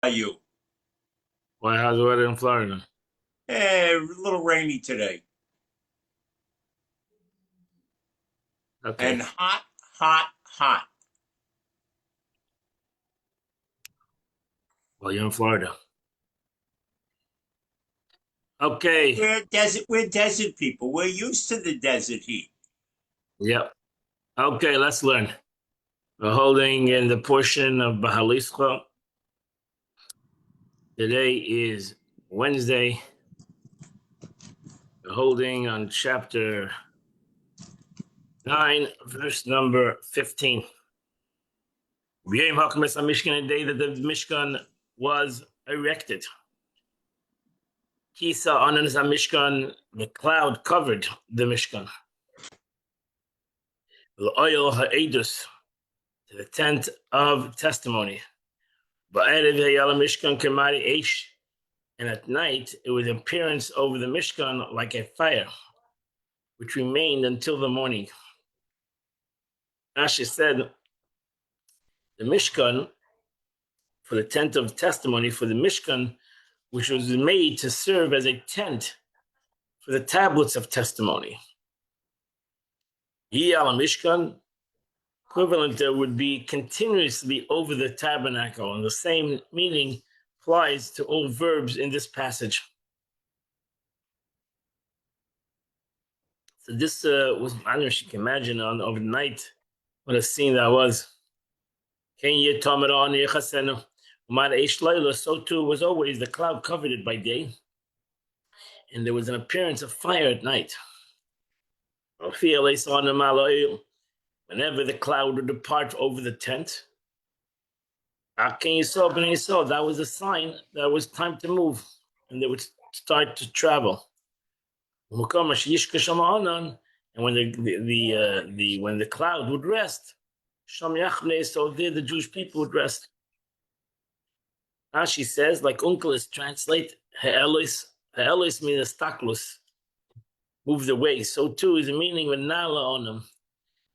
are you? Why, how's the weather in Florida? A little rainy today. Okay. And hot, hot, hot. Well, you're in Florida. Okay. We're desert people. We're used to the desert heat. Yep. Okay, let's learn. We're holding in the portion of Bahalischa. Today is Wednesday. We're holding on chapter 9, verse number 15. Yom HaKamas HaMishkan, the day that the Mishkan was erected. Kisa Ananas HaMishkan, the cloud covered the Mishkan. L'oil ha'edus, the tent of testimony. And at night it was appearance over the Mishkan like a fire, which remained until the morning. Rashi said, the Mishkan, for the tent of testimony, for the Mishkan, which was made to serve as a tent for the tablets of testimony. Yiyal Mishkan, equivalent would be continuously over the tabernacle, and the same meaning applies to all verbs in this passage. So this was, I don't know if you can imagine on overnight what a scene that was. So too was always the cloud covered it by day, and there was an appearance of fire at night. Whenever the cloud would depart over the tent, that was a sign that it was time to move, and they would start to travel. And when the cloud would rest, so there the Jewish people would rest. Rashi says, like Unkelis translate, Ha'elis means staklus, moved away. So too is the meaning with nala on them,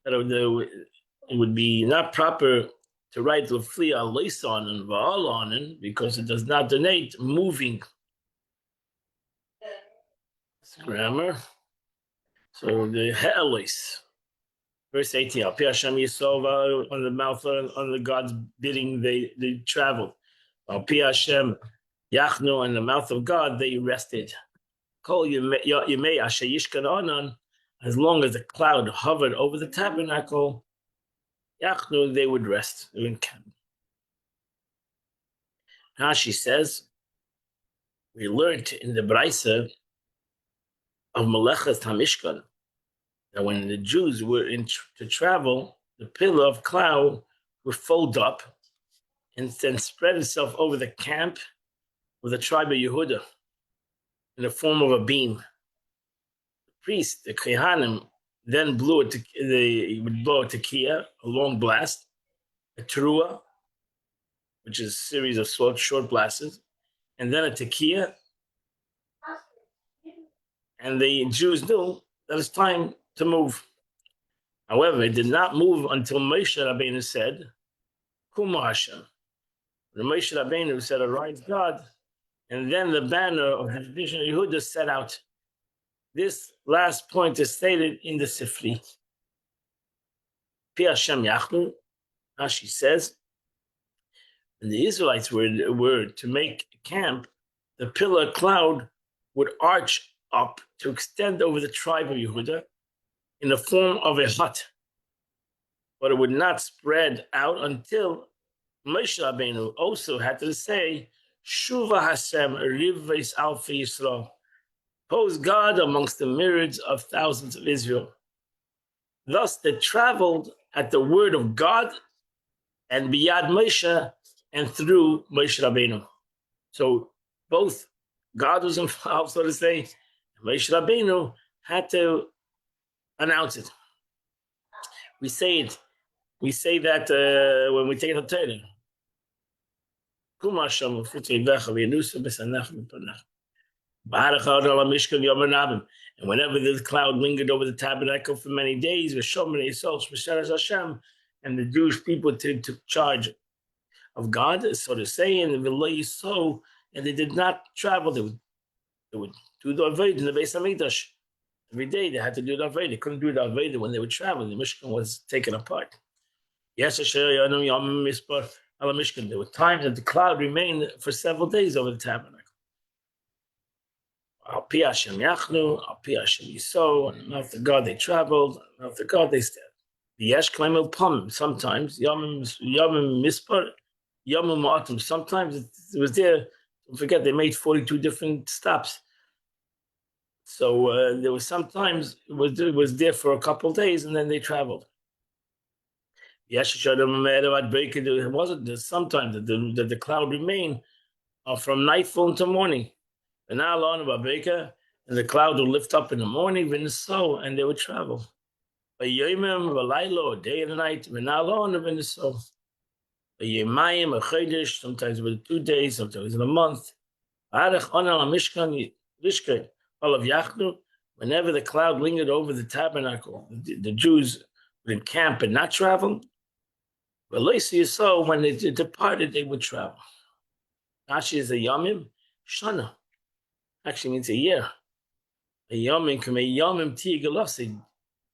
that it would be not proper to write lefli alois on and va'al on because it does not denote moving. It's grammar. So the Ha'elis, verse 18, Al Pi Hashem Yisova, on the mouth, on the God's bidding, they traveled. Al Pi Hashem Yachnu, in the mouth of God, they rested. Kol Yemei Asher Yishkan Onan, as long as the cloud hovered over the tabernacle, Yachnu, they would rest. They would camp. Rashi says, we learned in the Braisa of Melechas HaMishkan that when the Jews were to travel, the pillar of cloud would fold up and then spread itself over the camp of the tribe of Yehuda in the form of a beam. The priest, the Kehanim, then they would blow a tekiah, a long blast, a teruah, which is a series of short blasts, and then a tekiah. And the Jews knew that it's time to move. However, it did not move until Moshe Rabbeinu said, Kuma Hashem. The Moshe Rabbeinu said, arise God, and then the banner of the division of Yehuda set out. This last point is stated in the Sifri. Pi Hashem Yachnu, Rashi says, when the Israelites were to make camp, the pillar cloud would arch up to extend over the tribe of Yehuda in the form of a hut, but it would not spread out until Moshe Rabbeinu also had to say, Shuva Hashem Rivveis Alfi Yisrael, pose God amongst the myriads of thousands of Israel. Thus they traveled at the word of God and biyad Moshe and through Moshe Rabbeinu. So both God was involved, so to say, Moshe Rabbeinu had to announce it. We say that when we take it to Torah. And whenever the cloud lingered over the tabernacle for many days, and the Jewish people took charge of God, so to say, and and they did not travel. They would do the Avodah in the Beis Hamikdash. Every day they had to do the Avodah. They couldn't do the Avodah when they would travel. The Mishkan was taken apart. Yes, there were times that the cloud remained for several days over the tabernacle. Al Pi Hashem Yachnu, Al Pi Hashem Yiso, and after God they traveled, and after God they stayed. The Yesh Klaimel Pum, sometimes, Yamim Mispar, Yamim Ma'atum, sometimes it was there. Don't forget, they made 42 different stops. So there was sometimes it was there for a couple of days, and then they traveled. It wasn't sometimes that the cloud remained from nightfall into morning. And now and the cloud would lift up in the morning, and they would travel. Day and night, sometimes with 2 days, sometimes in a month. Whenever the cloud lingered over the tabernacle, the Jews would encamp and not travel. But when they departed, they would travel. Rashi is a yamim, shana. Actually means a year. A yamim tigalasi,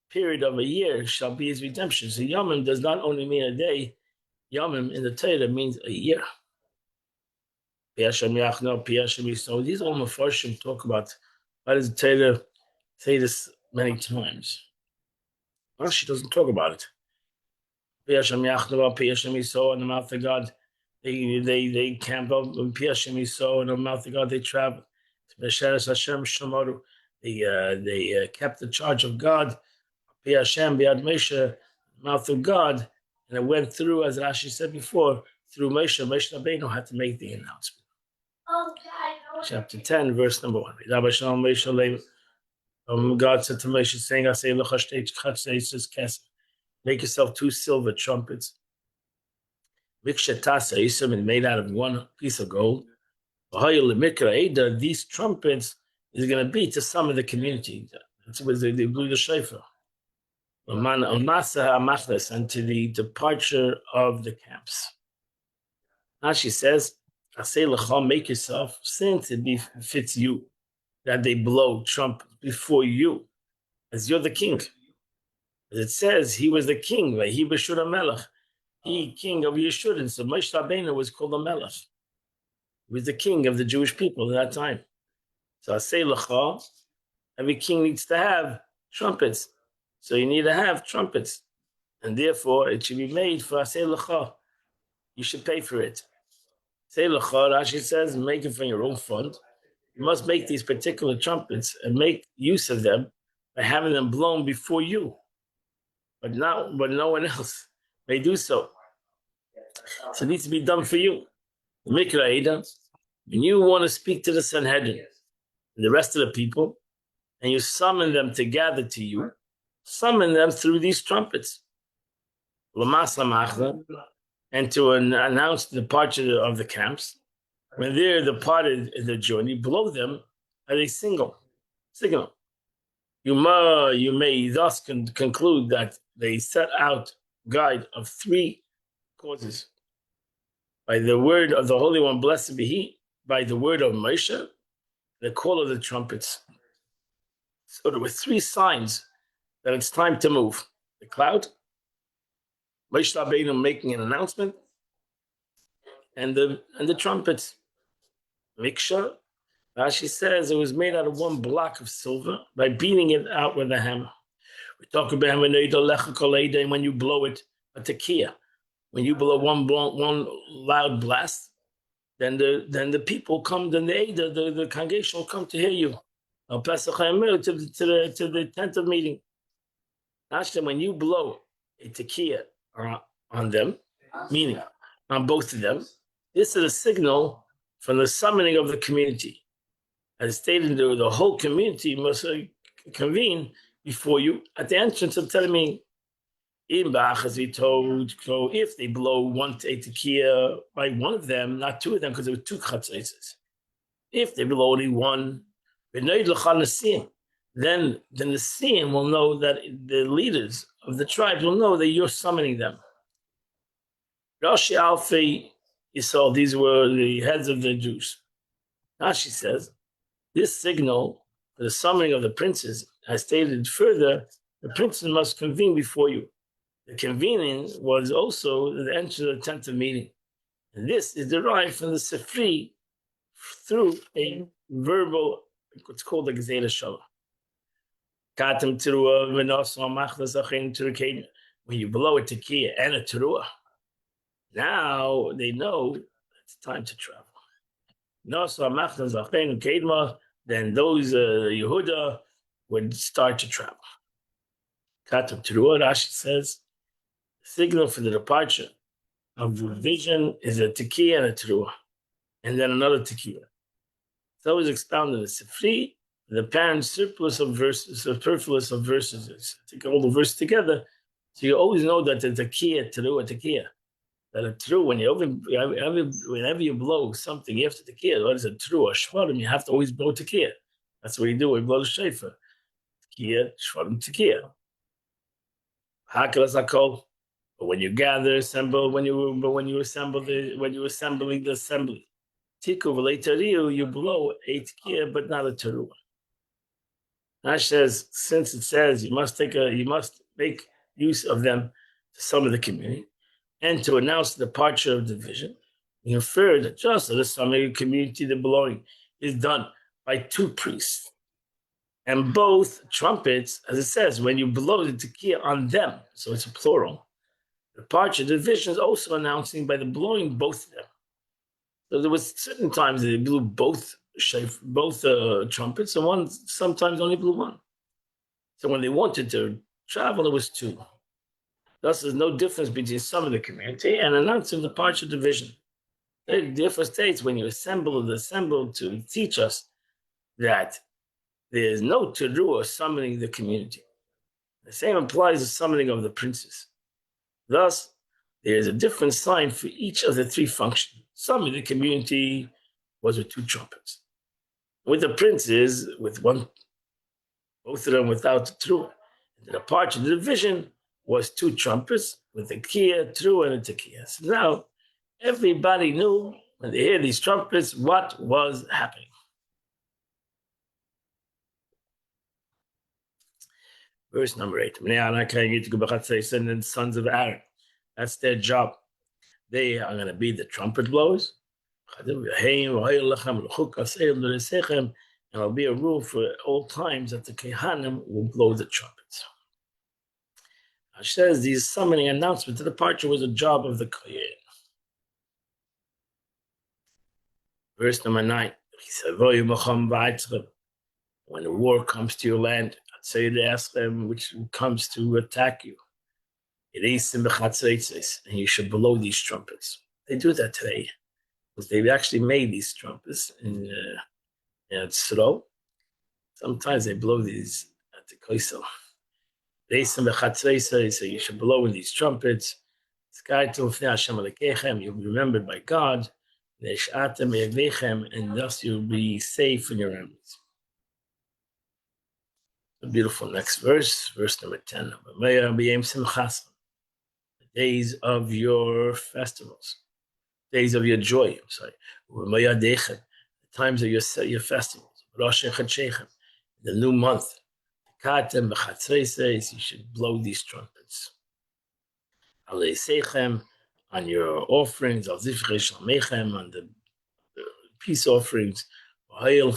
period of a year shall be his redemption. So yamim does not only mean a day. Yamim in the Torah means a year. These all Mefarshim talk about. Why does the Torah say this many times? Rashi doesn't talk about it. On the mouth of God, they camp up. On the mouth of God, they travel. They kept the charge of God. Mouth of God, and it went through, as Rashi said before, through Moshe. Moshe Rabbeinu had to make the announcement. Chapter 10, verse number 1. God said to Moshe, saying, "I say, make yourself 2 silver trumpets. Made out of 1 piece of gold. These trumpets is going to be to some of the community. That's what they blew the shofar. And to the departure of the camps." Now she says, "I say, make yourself, since it befits you that they blow trumpets before you, as you're the king." As it says, he was the king, right? He was Shura Melech. He king of Yeshurun. So Moshe Rabbeinu was called a Melech. He was the king of the Jewish people at that time. So I say, every king needs to have trumpets. So you need to have trumpets. And therefore, it should be made for Aseh Lecha. You should pay for it. Aseh Lecha, Rashi says, make it from your own fund. You must make these particular trumpets and make use of them by having them blown before you. But no one else may do so. So it needs to be done for you. When you want to speak to the Sanhedrin and the rest of the people, and you summon them to gather to you, summon them through these trumpets. And to announce the departure of the camps. When they're departed in the journey, blow them as a signal. You may thus conclude that they set out guide of 3 causes. By the word of the Holy One, blessed be He, by the word of Moshe, the call of the trumpets. So there were 3 signs that it's time to move. The cloud, Moshe Rabbeinu making an announcement, and the trumpets. Miksha, Rashi says it was made out of 1 block of silver by beating it out with a hammer. We talk about when you blow it, a tekiah. When you blow one loud blast, then the people come, then the congregation will come to hear you. To the tent of meeting. Actually, when you blow a tekiah on them, meaning on both of them, this is a signal from the summoning of the community. As stated, the whole community must convene before you at the entrance of Telemim. If they blow one tekiah by one of them, not 2 of them, because there were 2 chatzaises. If they blow only 1, then the Nesiim will know that the leaders of the tribes will know that you're summoning them. Rashi Alfei Yisrael, these were the heads of the Jews. Rashi says, this signal for the summoning of the princes, as stated further, the princes must convene before you. The convening was also the entrance of the tent of meeting. And this is derived from the Sifri through a verbal, what's called the Gezeilah Shalom. When you blow a tekiah and a teruah, now they know it's time to travel. Then those Yehuda would start to travel. Katam teruah, Rashi says, the signal for the departure of the vision is a tekiah and a teruah, and then another tekiah. It's always expounded in the Sifri, the apparent surplus of verses, superfluous of verses. Take all the verses together, so you always know that the tekiah, teruah, tekiah. That a true, whenever you blow something after tekiah, what is a true, a shvarim, you have to always blow tekiah. That's what you do. We blow the shofar. Tekiah, shvarim, tekiah. Hakalas hakol. But when you gather, assemble, when you're assembling the assembly, tiku v'leitariu, you blow a tekiah, but not a teruah. Nash says, since it says you must make use of them to summon the community and to announce the departure of division, we infer that just as the summoning community, the blowing is done by two priests. And both trumpets, as it says, when you blow the tekiah on them, so it's a plural, the departure division is also announcing by the blowing both of them. So there was certain times that they blew both trumpets, and one sometimes only blew one. So when they wanted to travel, it was two. Thus, there's no difference between some of the community and announcing the departure division. The difference states when you assemble to teach us that there is no teruah summoning the community. The same applies to summoning of the princes. Thus, there is a different sign for each of the three functions. Summoning the community was with two trumpets. With the princes, with one, both of them without the teruah. The departure division was two trumpets with a tekiah, teruah, and a tekiah. So now everybody knew when they hear these trumpets what was happening. Verse number 8. And then sons of Aaron. That's their job. They are going to be the trumpet blowers. And there'll be a rule for all times that the Kehanim will blow the trumpets. It says these summoning announcement to departure was a job of the Kohen. Verse number 9. When the war comes to your land, I'd say to ask them which comes to attack you. And you should blow these trumpets. They do that today. Because they've actually made these trumpets in Tzro. Sometimes they blow these at the Koisel. So you should blow in these trumpets. You'll be remembered by God, and thus you'll be safe in your enemies. A beautiful next verse number 10. The days of your festivals, days of your joy. The times of your festivals. The new month. You should blow these trumpets. On your offerings, on the peace offerings. They'll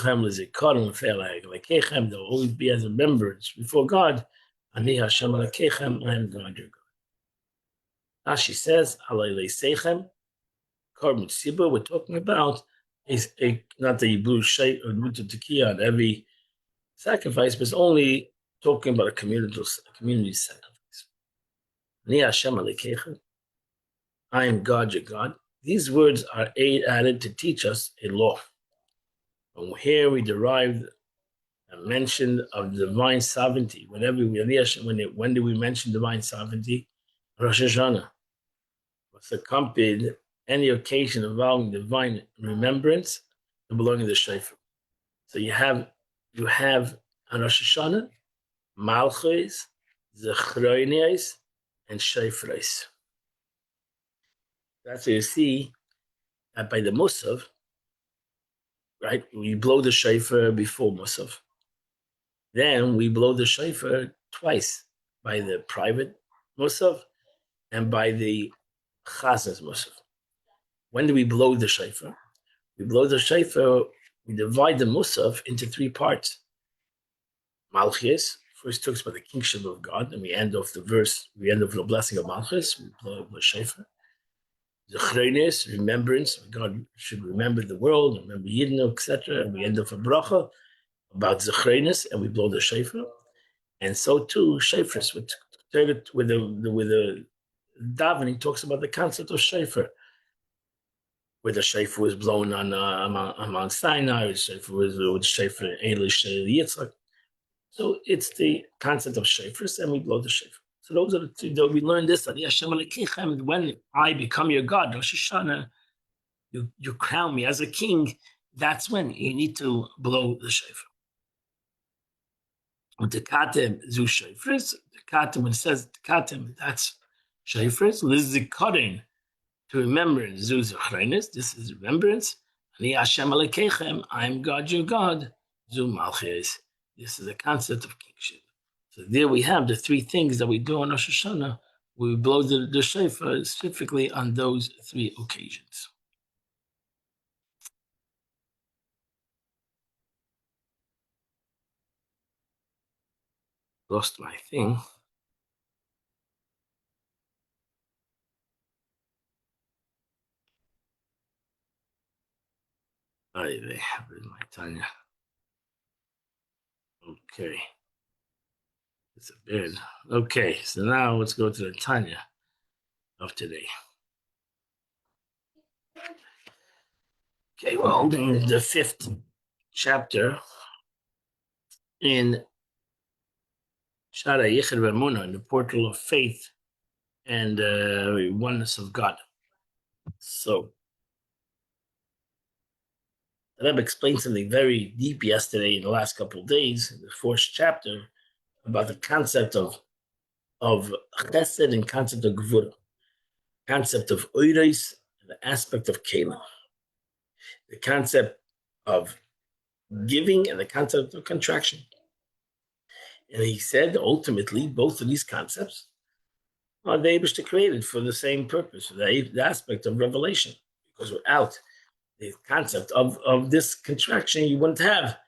always be as remembrance before God. I am God your God. Rashi says, we're talking about not that you blew tekiah on every sacrifice, but it's only talking about a community sacrifice. I am God your God. These words are added to teach us a law. From here we derived a mention of divine sovereignty. When do we mention divine sovereignty? Rosh Hashanah. What's accompanied any occasion involving divine remembrance, the belonging to the shofar. So you have on Rosh Hashanah, Malchus, Zechronias, and Shofros. That's what you see that by the Musaf, right, we blow the shofar before Musaf. Then we blow the shofar twice, by the private Musaf and by the Chazan's Musaf. When do we blow the shofar? We blow the shofar, we divide the Musaf into three parts. Malchus first talks about the kingship of God, and we end off the blessing of Malchus, we blow the shofar. Zechrenes, remembrance, God should remember the world, remember Yidden, etc. And we end off a bracha about Zechrenes, and we blow the shofar. And so too, shofars with the davening talks about the concept of shofar, where the shofar was blown on Mount Sinai, the shofar was with shofar Elish Yitzchak. So it's the concept of shofars, and we blow the shofar. So those are the two. We learned this that when I become your God, Rosh Hashanah, you crown me as a king. That's when you need to blow the shofar. When the katem zu shofars, the katem, when it says the katem, that's shofars. Lizikarin, to remember zu zechrenes. This is remembrance. Ani Hashem Alekechem, I am God, your God. Zu malchus. This is a concept of kingship. So there we have the three things that we do on Rosh Hashanah. We blow the shofar specifically on those three occasions. Lost my thing. They have it in my Tanya. Okay. It's a bit. Okay, so now let's go to the Tanya of today. Okay, we're holding the 5th chapter in Shara Yichud V'Emunah, in the portal of faith and oneness of God. So, the Rebbe explained something very deep yesterday in the last couple of days, in the 4th chapter, about the concept of chesed and concept of gvura, concept of oiros and the aspect of kela, the concept of giving and the concept of contraction. And he said, ultimately, both of these concepts are the Eibishter created for the same purpose, the aspect of revelation. Because without the concept of this contraction, you wouldn't have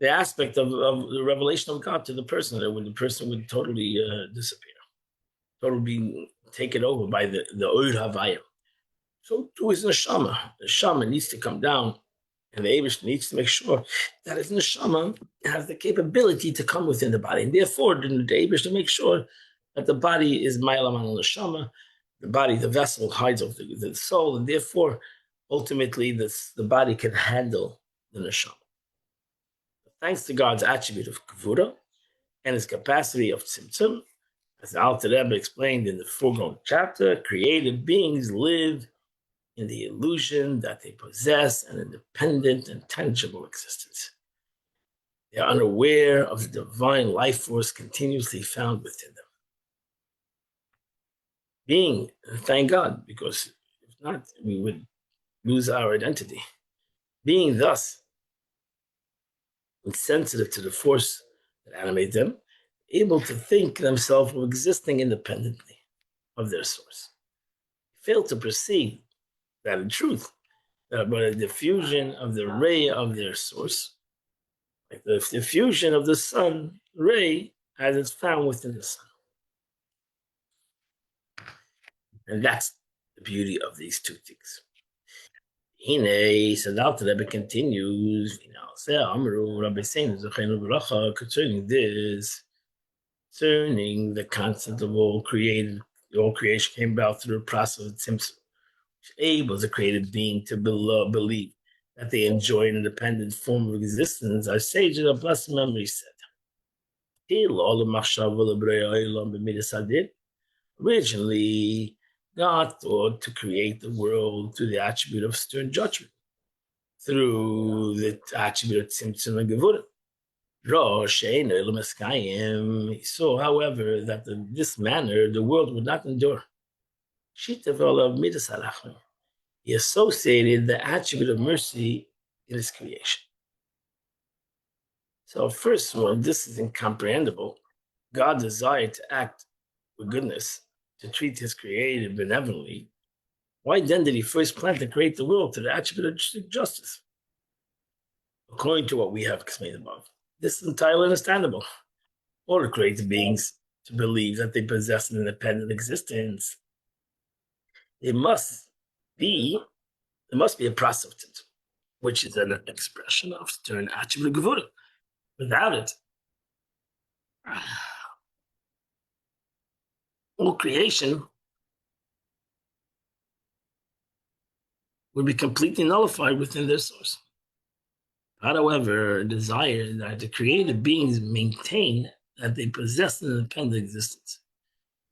the aspect of the revelation of God to the person, that when the person would totally disappear, totally be taken over by the Oir Havaya. So too is neshama. The neshama needs to come down, and the Eibishter needs to make sure that his neshama has the capability to come within the body, and therefore the Eibishter makes sure that the body is ma'alam al neshama, the body, the vessel, hides of the soul, and therefore ultimately the body can handle the neshama. Thanks to God's attribute of kavura and his capacity of tzimtzum, as the Alter Rebbe explained in the foregoing chapter, created beings live in the illusion that they possess an independent and tangible existence. They are unaware of the divine life force continuously found within them. Being, thank God, because if not, we would lose our identity. Being thus insensitive to the force that animates them, able to think themselves of existing independently of their source, fail to perceive that in truth, that by the diffusion of the ray of their source, like the diffusion of the sun ray as it's found within the sun. And that's the beauty of these two things. Hine, so the Alter Rebbe continues, concerning this, concerning the concept of all creation came about through the process of tzimtzum, which enables a created being to believe that they enjoy an independent form of existence. Our sages of blessed memory said, originally, God thought to create the world through the attribute of stern judgment, through the attribute of tzimtzum and gevura. He saw, however, that in this manner the world would not endure. he associated the attribute of mercy in his creation. So, first of all, this is incomprehensible. God desired to act with goodness, to treat his created benevolently. Why then did he first plan to create the world to the attribute of justice? According to what we have explained above, this is entirely understandable. All the created beings to believe that they possess an independent existence, there must be a prostitute, which is an expression of stern attribute of Gevurah. Without it, all creation would be completely nullified within their source. God, however, desired that the created beings maintain that they possess an independent existence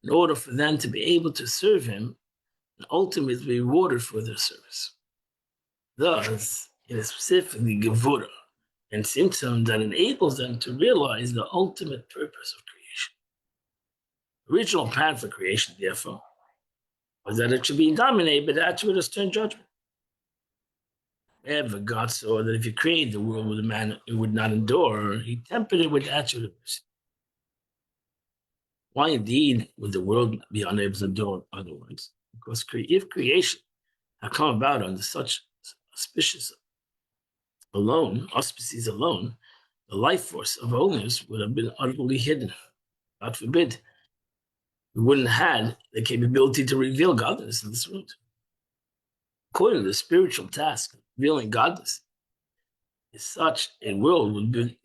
in order for them to be able to serve him and ultimately be rewarded for their service. Thus, it is specifically Gevurah and symptom that enables them to realize the ultimate purpose of creation. The original plan for creation, therefore, was that it should be dominated by the attribute of stern judgment. Ever God saw that if he created the world with a man it would not endure, he tempered it with the attribute of mercy. Why indeed would the world be unable to endure otherwise? Because if creation had come about under such auspices alone, the life force of holiness would have been utterly hidden. God forbid. We wouldn't have had the capability to reveal godliness in this world. According to the spiritual task, revealing godliness is such a world would be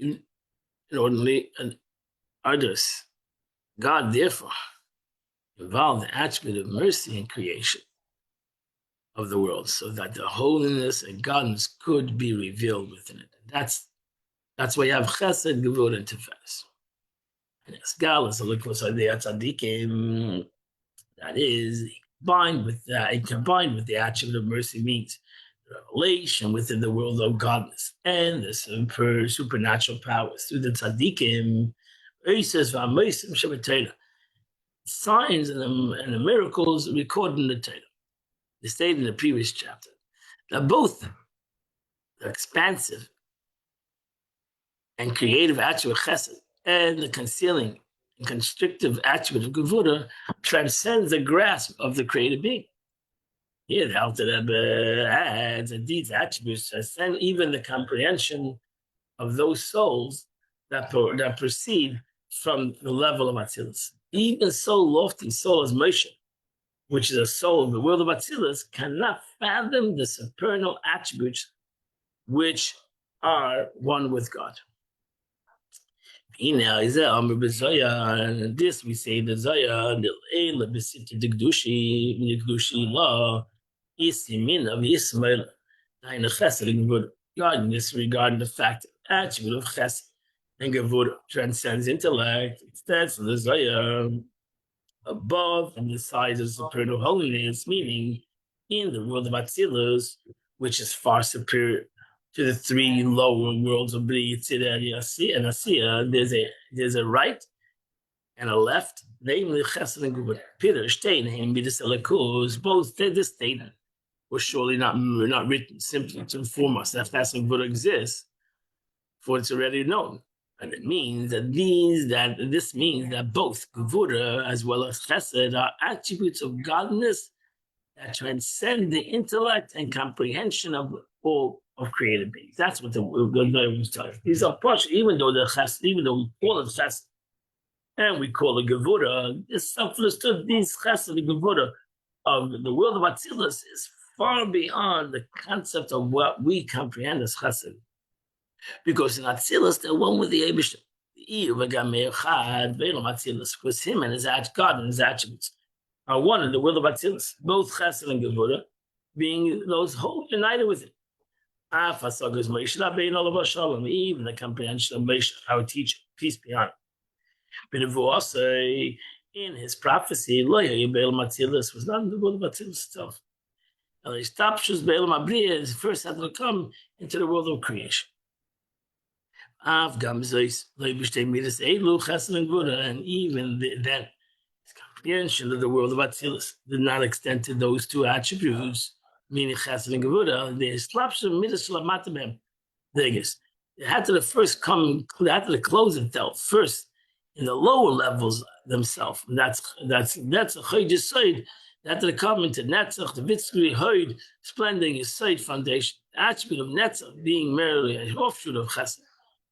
inordinately and arduous. God, therefore, involved the attribute of mercy in creation of the world so that the holiness and godliness could be revealed within it. That's why you have chesed, gevurah, and tiferes. And esgal is a likvus idea tzadikim. That is combined with the attribute of mercy means revelation within the world of godliness and the supernatural powers through the tzaddikim. He says, signs and the miracles recorded in the Torah. They stated in the previous chapter that both the expansive and creative attribute of chesed and the concealing and constrictive attribute of gevurah transcends the grasp of the created being. Here, the Alter Rebbe adds that these attributes transcend even the comprehension of those souls that proceed from the level of Atzilus. Even so lofty soul as Moshe, which is a soul of the world of Atzilus, cannot fathom the supernal attributes which are one with God. And this we say the Zaya, the Eila Besiti the Gdushi law, Isimin of Ismail, Daina Chesed and Gevurah. God disregarding the fact that attribute of Chesed and Gevurah transcends intellect, it stands for the Zaya above and the size of supernal holiness, meaning in the world of Atzilus, which is far superior to the three lower worlds of Bri, Yitzhak, and Asiya, there's a right and a left, namely Chesed and Gevurah. Peter, Stein, Midas Elikus, both this statement was surely not written simply to inform us that Chesed and Gevurah exists, for it's already known. And it means this means that both Gevurah as well as Chesed are attributes of godliness that transcend the intellect and comprehension of all of created beings. That's what the Bible was telling us. These are partial, even though we call it Chesed and we call it Gevurah, it's self-understood. These Chesed and Gevurah of the world of Atzilus is far beyond the concept of what we comprehend as Chesed. Because in Atzilus, they're one with the Eibishter. Because him and his God and his attributes are one in the world of Atzilus. Both Chesed and Gevurah being those whole united with it. Even the comprehension of Moshe, our teacher, peace be on him. In his prophecy, was not in the world of Atzilus itself. He first had to come into the world of creation. And even then, his comprehension of the world of Atzilus did not extend to those two attributes meaning Chesed and Gevura, the slapshim midas shlamatim vegas. It had to first come, it had to close itself first in the lower levels themselves. That's a Chodesh Side. It had to come into Netzach, the Vitzkri Hoid, splending his Side foundation. The attribute of Netzach being merely an offshoot of Chesed,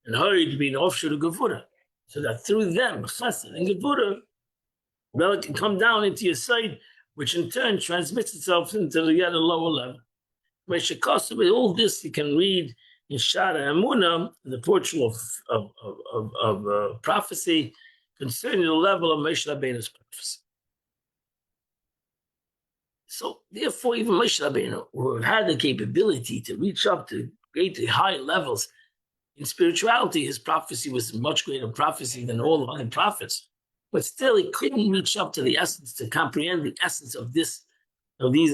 and Hoid being an offshoot of Gevura. So that through them, Chesed and Gevura, well, it can come down into your Side, which in turn transmits itself into the yet lower level. With all this, you can read in Shara Emunah, the portion of prophecy concerning the level of Moshe Rabbeinu's prophecy. So, therefore, even Moshe Rabbeinu, who had the capability to reach up to greatly high levels in spirituality, his prophecy was a much greater prophecy than all the other prophets. But still, he couldn't reach up to the essence, to comprehend the essence of these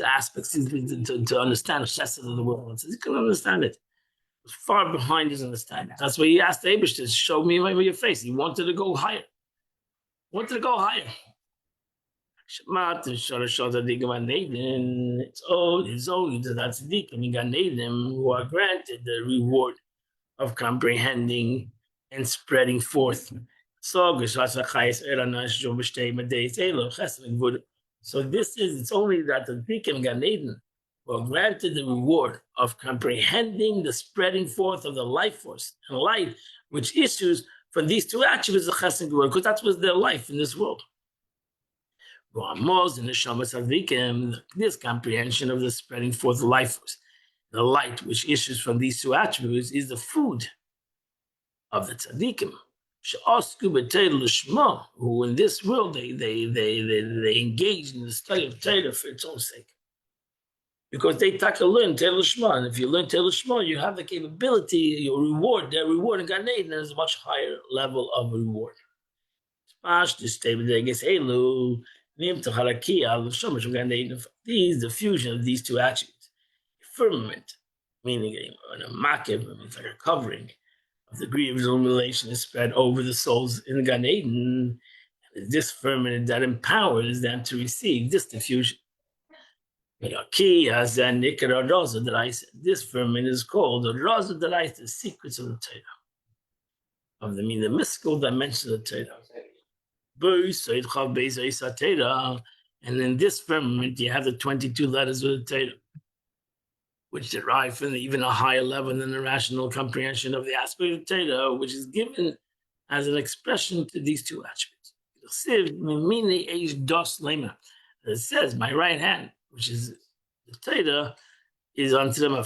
aspects, to understand the chesed of the world. So he couldn't understand it. It was far behind his understanding. That's why he asked Abish to show me your face. He wanted to go higher. It's only the tzaddikim in Gan Eden who are granted the reward of comprehending and spreading forth. So this is, it's only that the tzaddikim in Gan Eden were granted the reward of comprehending the spreading forth of the life force and light, which issues from these two attributes of Chesed and Gevura, because that was their life in this world. This comprehension of the spreading forth of life force, the light which issues from these two attributes, is the food of the tzaddikim, who in this world they engage in the study of Torah for its own sake. Because they learn Teil Shema, and if you learn Teil Shema, you have the capability, your reward, their reward in Gan Eden is a much higher level of reward. These, the fusion of these two attributes. Firmament, meaning a makiv, it's like a covering of the degree of illumination is spread over the souls in Gan Eden. This firmament that empowers them to receive this diffusion. This firmament is called the Raza Delaita, the secrets of the Torah, of the mystical dimension of the Torah. And in this firmament, you have the 22 letters of the Torah, which derive from even a higher level than the rational comprehension of the aspect of Torah, which is given as an expression to these two attributes. It says, my right hand, which is the Torah, is unto them a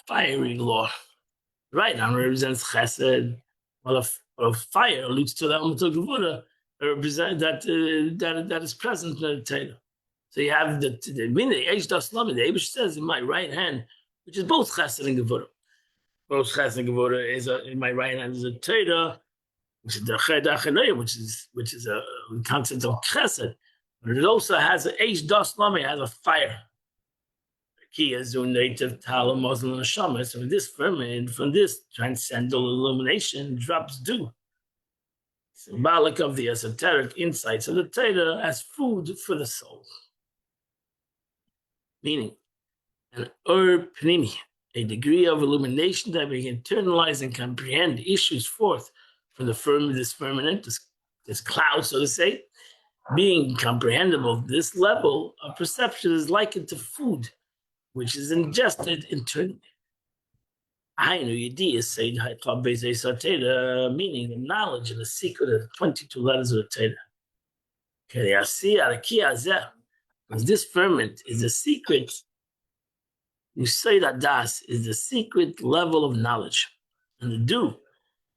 fiery law. Right hand represents Chesed, while a fire alludes to the Amatul Gevura, that is present in the Torah. So you have the Eish Das Lamed, the Eibush says, in my right hand, which is both Chesed and Gevura. Both Chesed and Gevura is in my right hand is a Torah, which is the Ched, which is a concept of Chesed. But it also has an Eish Das Lamed, has a fire. Ki is native Tala Muslim Neshama. So this firmament, from this transcendental illumination, drops dew, symbolic of the esoteric insights of the Torah as food for the soul. Meaning, an pnimi, a degree of illumination that we can internalize and comprehend issues forth from the firmament, this cloud, so to say, being comprehensible. This level of perception is likened to food, which is ingested internally. Meaning the knowledge and the secret of the 22 letters of the Torah. Because this ferment is the secret, das is the secret level of knowledge. And the dew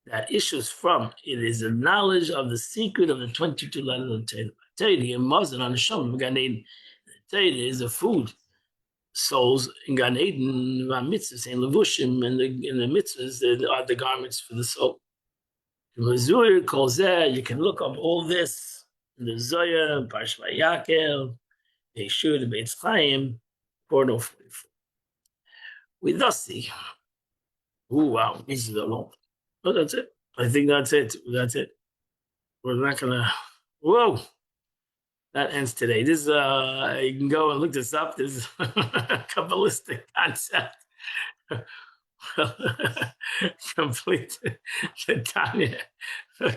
that issues from it is the knowledge of the secret of the 22 letters of the Torah. Torah is the food. Souls in Gan Eden, mitzvahs and levushim, and in the mitzvahs are the garments for the soul. The calls there. You can look up all this in the Zohar, Parsh Vayakel, Yeshua, the Beitz Chaim, 444. We thus see. Oh wow, this is a long. Oh, that's it. I think that's it. That's it. We're not gonna. Whoa. that ends today. This you can go and look this up. This is a Kabbalistic concept. Complete the Tanya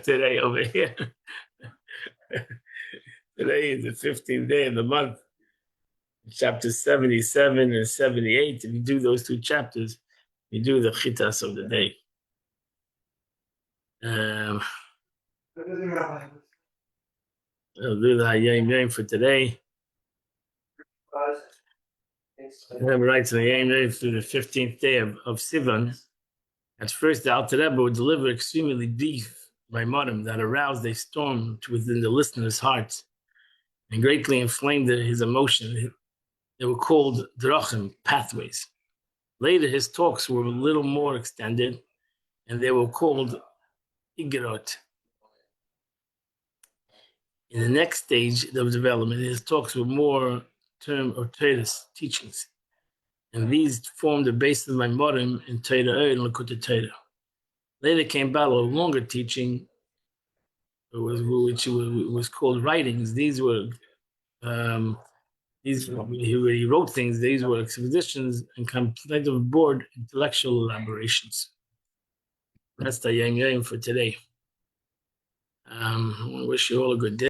today over here. Today is the 15th day of the month. Chapters 77 and 78. If you do those two chapters, you do the chitas of the day. I'll do the Hayom Yom for today. Remember, writes in the Hayom Yom through the 15th day of Sivan. At first, the Alter Rebbe would deliver extremely brief Maimonim that aroused a storm within the listener's heart and greatly inflamed his emotion. They were called drachim, pathways. Later, his talks were a little more extended, and they were called iggerot. In the next stage of development, his talks were more term or Torah teachings, and these formed the basis of Maimonim in Torah and Likutei Torah. Later came about a longer teaching, which was called writings. These were he wrote things. These were expositions and contemplative board intellectual elaborations. That's the Hayom Yom for today. I wish you all a good day.